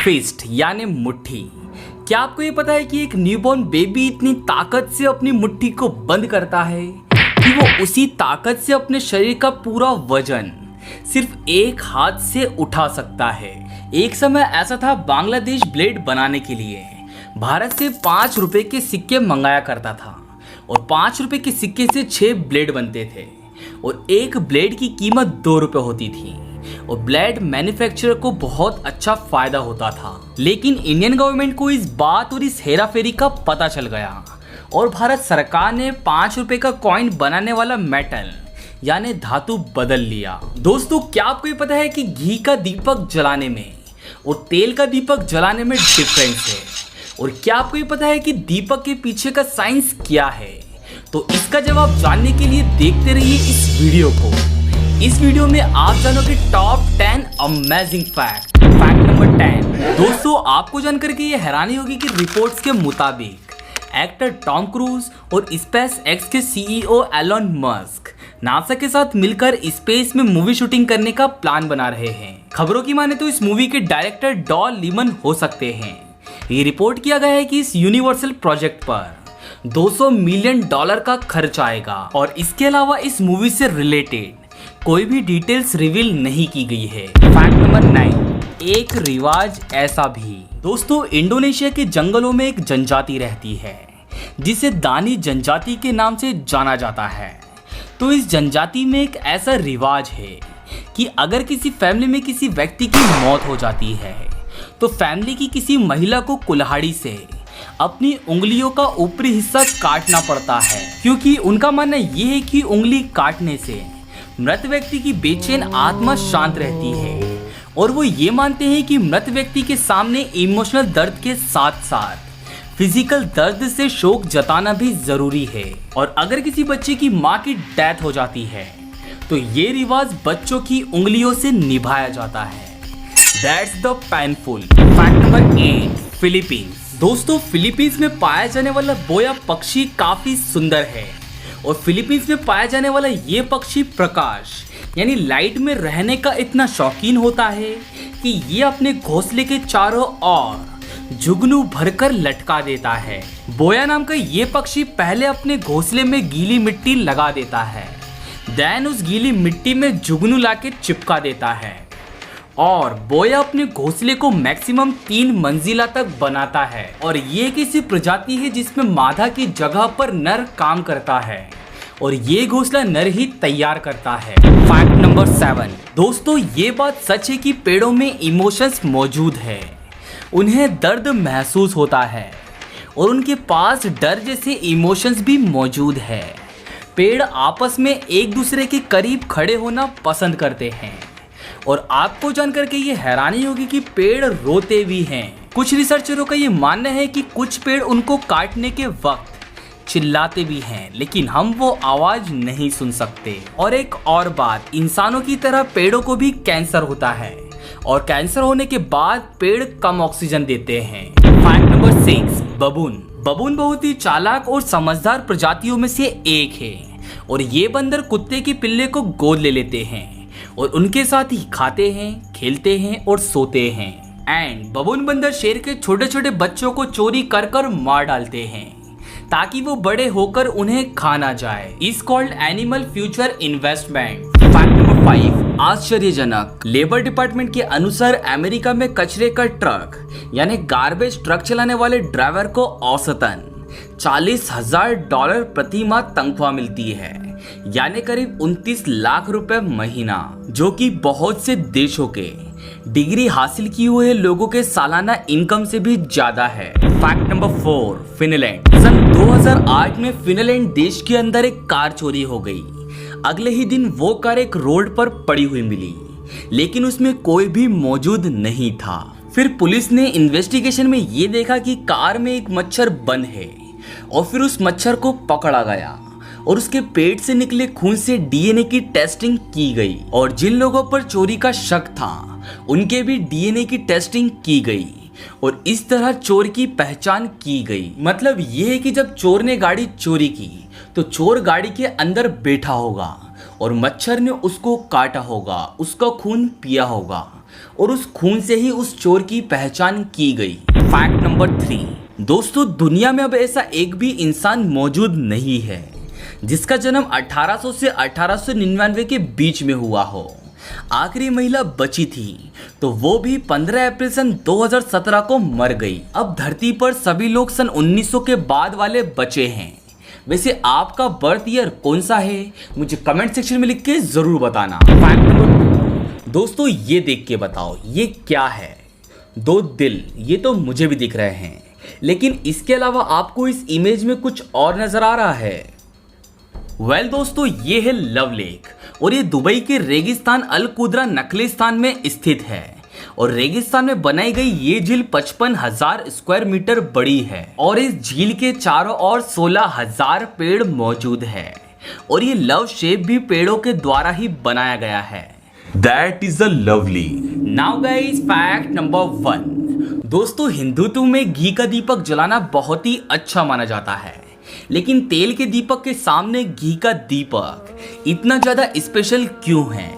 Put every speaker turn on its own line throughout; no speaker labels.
Fist यानी मुट्ठी। क्या आपको ये पता है कि एक न्यूबॉर्न बेबी इतनी ताकत से अपनी मुट्ठी को बंद करता है कि वो उसी ताकत से अपने शरीर का पूरा वजन सिर्फ एक हाथ से उठा सकता है। एक समय ऐसा था, बांग्लादेश ब्लेड बनाने के लिए भारत से 5 रुपए के सिक्के मंगाया करता था और 5 रुपए के सिक्के से 6 ब्लेड बनते थे और एक ब्लेड की कीमत 2 रुपए होती थी और ब्लेड मैन्युफैक्चरर को बहुत अच्छा फायदा होता था। लेकिन इंडियन गवर्नमेंट को इस बात और इस हेराफेरी का पता चल गया और भारत सरकार ने 5 रुपए का कॉइन बनाने वाला मेटल यानी धातु बदल लिया। दोस्तों, क्या आपको ये पता है कि घी का दीपक जलाने में और तेल का दीपक जलाने में डिफरेंस है? और क्या आपको ये पता है कि दीपक के पीछे का साइंस क्या है? तो इसका जवाब जानने के लिए देखते रहिए इस वीडियो को। इस वीडियो में आप जानोगे top 10 amazing fact. Fact number 10। दोस्तों, आपको जानकर के ये हैरानी होगी कि रिपोर्ट्स के मुताबिक एक्टर टॉम क्रूज और स्पेस एक्स के सीईओ एलन मस्क नासा के साथ मिलकर स्पेस में मूवी शूटिंग करने का प्लान बना रहे हैं। खबरों की माने तो इस मूवी के डायरेक्टर डॉल लीमन हो सकते हैं। ये रिपोर्ट किया गया है कि इस यूनिवर्सल प्रोजेक्ट पर $200 मिलियन का खर्च आएगा और इसके अलावा इस मूवी से रिलेटेड कोई भी डिटेल्स रिवील नहीं की गई है। Fact number 9। एक रिवाज ऐसा भी। दोस्तों, इंडोनेशिया के जंगलों में एक जनजाति रहती है जिसे दानी जनजाति के नाम से जाना जाता है। तो इस जनजाति में एक ऐसा रिवाज है कि अगर किसी फैमिली में किसी व्यक्ति की मौत हो जाती है तो फैमिली की किसी महिला को कुल्हाड़ी से अपनी उंगलियों का ऊपरी हिस्सा काटना पड़ता है, क्योंकि उनका मानना यह है कि उंगली काटने से मृत व्यक्ति की बेचैन आत्मा शांत रहती है और वो ये मानते हैं कि मृत व्यक्ति के सामने इमोशनल दर्द के साथ साथ फिजिकल दर्द से शोक जताना भी जरूरी है। और अगर किसी बच्चे की माँ की डेथ हो जाती है तो ये रिवाज बच्चों की उंगलियों से निभाया जाता है। That's the painful. Fact number 8। Philippines. दोस्तों, फिलीपींस में पाया जाने वाला बोया पक्षी काफी सुंदर है और फिलीपींस में पाया जाने वाला ये पक्षी प्रकाश यानी लाइट में रहने का इतना शौकीन होता है कि ये अपने घोंसले के चारों ओर जुगनू भरकर लटका देता है। बोया नाम का ये पक्षी पहले अपने घोंसले में गीली मिट्टी लगा देता है, देन उस गीली मिट्टी में जुगनू लाके चिपका देता है और बोया अपने घोंसले को मैक्सिमम 3 मंजिला तक बनाता है। और ये किसी प्रजाति है जिसमें मादा की जगह पर नर काम करता है और ये घोंसला नर ही तैयार करता है। Fact number 7। दोस्तों, ये बात सच है कि पेड़ों में इमोशंस मौजूद है, उन्हें दर्द महसूस होता है और उनके पास डर जैसे इमोशंस भी मौजूद है। पेड़ आपस में एक दूसरे के करीब खड़े होना पसंद करते हैं और आपको जानकर के ये हैरानी होगी कि पेड़ रोते भी हैं। कुछ रिसर्चरों का ये मानना है कि कुछ पेड़ उनको काटने के वक्त चिल्लाते भी हैं, लेकिन हम वो आवाज नहीं सुन सकते। और एक और बात, इंसानों की तरह पेड़ों को भी कैंसर होता है और कैंसर होने के बाद पेड़ कम ऑक्सीजन देते हैं। Fact number 6। बबून। बबून बहुत ही चालाक और समझदार प्रजातियों में से एक है और ये बंदर कुत्ते के पिल्ले को गोद ले लेते हैं और उनके साथ ही खाते हैं, खेलते हैं और सोते हैं। एंड बबून बंदर शेर के छोटे छोटे बच्चों को चोरी कर कर मार डालते हैं ताकि वो बड़े होकर उन्हें खा ना जाए। Is called animal future investment. Fact number 5। आश्चर्यजनक। लेबर डिपार्टमेंट के अनुसार अमेरिका में कचरे का ट्रक यानी गार्बेज ट्रक चलाने वाले ड्राइवर को औसतन $40,000 प्रति माह तनख्वाह मिलती है, यानी करीब 29 लाख रुपए महीना, जो कि बहुत से देशों के डिग्री हासिल किए हुए लोगों के सालाना इनकम से भी ज्यादा है। Fact number 4। फिनलैंड। सन 2008 में फिनलैंड देश के अंदर एक कार चोरी हो गई। अगले ही दिन वो कार एक रोड पर पड़ी हुई मिली, लेकिन उसमें कोई भी मौजूद नहीं था। फिर पुलिस ने इन्वेस्टिगेशन में ये देखा कि कार में एक मच्छर बंद है और फिर उस मच्छर को पकड़ा गया और उसके पेट से निकले खून से डीएनए की टेस्टिंग की गई और जिन लोगों पर चोरी का शक था उनके भी डीएनए की टेस्टिंग की गई और इस तरह चोर की पहचान की गई। मतलब ये है कि जब चोर ने गाड़ी चोरी की तो चोर गाड़ी के अंदर बैठा होगा और मच्छर ने उसको काटा होगा, उसका खून पिया होगा और उस खून से ही उस चोर की पहचान की गई। फैक्ट नंबर 3, दोस्तों दुनिया में अब ऐसा एक भी इंसान मौजूद नहीं है जिसका जन्म 1800 से 1899 के बीच में हुआ हो। आखिरी महिला बची थी तो वो भी 15 अप्रैल सन 2017 को मर गई। अब धरती पर सभी लोग सन 1900 के बाद वाले बचे हैं। वैसे आपका बर्थ ईयर कौन सा है, मुझे कमेंट सेक्शन में लिख के जरूर बताना। फैक्ट नंबर 2, दोस्तों ये देख के बताओ ये क्या है। 2 दिल, ये तो मुझे भी दिख रहे हैं, लेकिन इसके अलावा आपको इस इमेज में कुछ और नजर आ रहा है। वेल दोस्तों, ये है लव लेक और ये दुबई के रेगिस्तान अल कुद्रा नखलिस्तान में स्थित है। और रेगिस्तान में बनाई गई ये झील 55,000 स्क्वायर मीटर बड़ी है और इस झील के चारों ओर 16,000 पेड़ मौजूद है और ये लव शेप भी पेड़ों के द्वारा ही बनाया गया है।
That is a lovely.
Now guys, fact number 1, दोस्तों हिंदुत्व में घी का दीपक जलाना बहुत ही अच्छा माना जाता है, लेकिन तेल के दीपक के सामने घी का दीपक इतना ज्यादा स्पेशल क्यों है?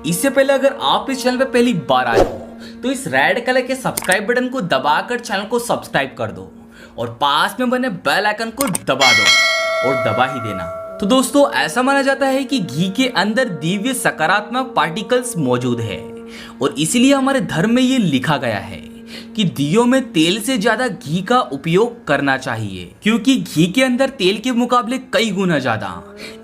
इससे पहले अगर आप इस चैनल पे पहली बार आए हो तो इस रेड कलर के सब्सक्राइब बटन को दबाकर चैनल को सब्सक्राइब कर दो और पास में बने बेल आइकन को दबा दो और दबा ही देना। तो दोस्तों ऐसा माना जाता है कि घी के अंदर दिव्य सकारात्मक पार्टिकल्स मौजूद है और इसीलिए हमारे धर्म में ये लिखा गया है कि दियों में तेल से ज्यादा घी का उपयोग करना चाहिए, क्योंकि घी के अंदर तेल के मुकाबले कई गुना ज्यादा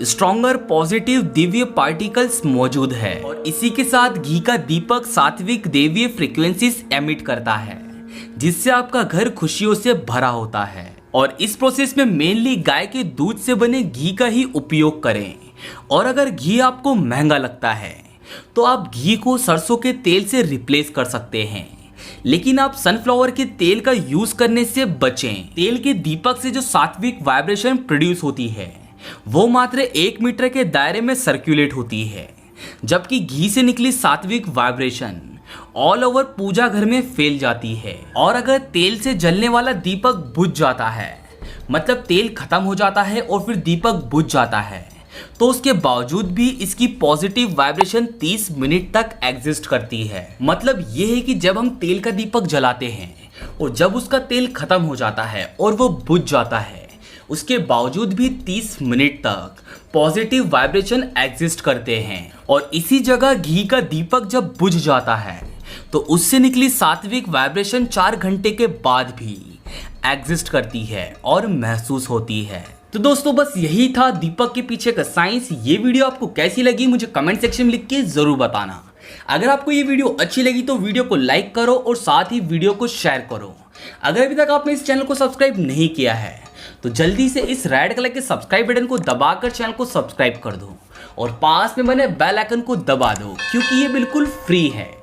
स्ट्रॉन्गर पॉजिटिव दिव्य पार्टिकल्स मौजूद है और इसी के साथ घी का दीपक सात्विक देवीय फ्रीक्वेंसीज एमिट करता है, जिससे आपका घर खुशियों से भरा होता है। और इस प्रोसेस में मेनली गाय के दूध से बने घी का ही उपयोग करें। और अगर घी आपको महंगा लगता है तो आप घी को सरसों के तेल से रिप्लेस कर सकते हैं, लेकिन आप सनफ्लावर के तेल का यूज करने से बचें। तेल के दीपक से जो सात्विक वाइब्रेशन प्रोड्यूस होती है वो मात्र 1 मीटर के दायरे में सर्कुलेट होती है, जबकि घी से निकली सात्विक वाइब्रेशन ऑल ओवर पूजा घर में फैल जाती है। और अगर तेल से जलने वाला दीपक बुझ जाता है, मतलब तेल खत्म हो जाता है और फिर दीपक बुझ जाता है, तो उसके बावजूद भी इसकी पॉजिटिव वाइब्रेशन 30 मिनट तक एग्जिस्ट करती है। मतलब यह है कि जब हम तेल का दीपक जलाते हैं और जब उसका तेल खत्म हो जाता है और वो बुझ जाता है, उसके बावजूद भी 30 मिनट तक पॉजिटिव वाइब्रेशन एग्जिस्ट करते हैं। और इसी जगह घी का दीपक जब बुझ जाता है तो उससे निकली सात्विक वाइब्रेशन 4 घंटे के बाद भी एग्जिस्ट करती है और महसूस होती है। तो दोस्तों बस यही था दीपक के पीछे का साइंस। ये वीडियो आपको कैसी लगी मुझे कमेंट सेक्शन में लिख के जरूर बताना। अगर आपको ये वीडियो अच्छी लगी तो वीडियो को लाइक करो और साथ ही वीडियो को शेयर करो। अगर अभी तक आपने इस चैनल को सब्सक्राइब नहीं किया है तो जल्दी से इस रेड कलर के सब्सक्राइब बटन को दबाकर चैनल को सब्सक्राइब कर दो और पास में बने बेल आइकन को दबा दो, क्योंकि ये बिल्कुल फ्री है।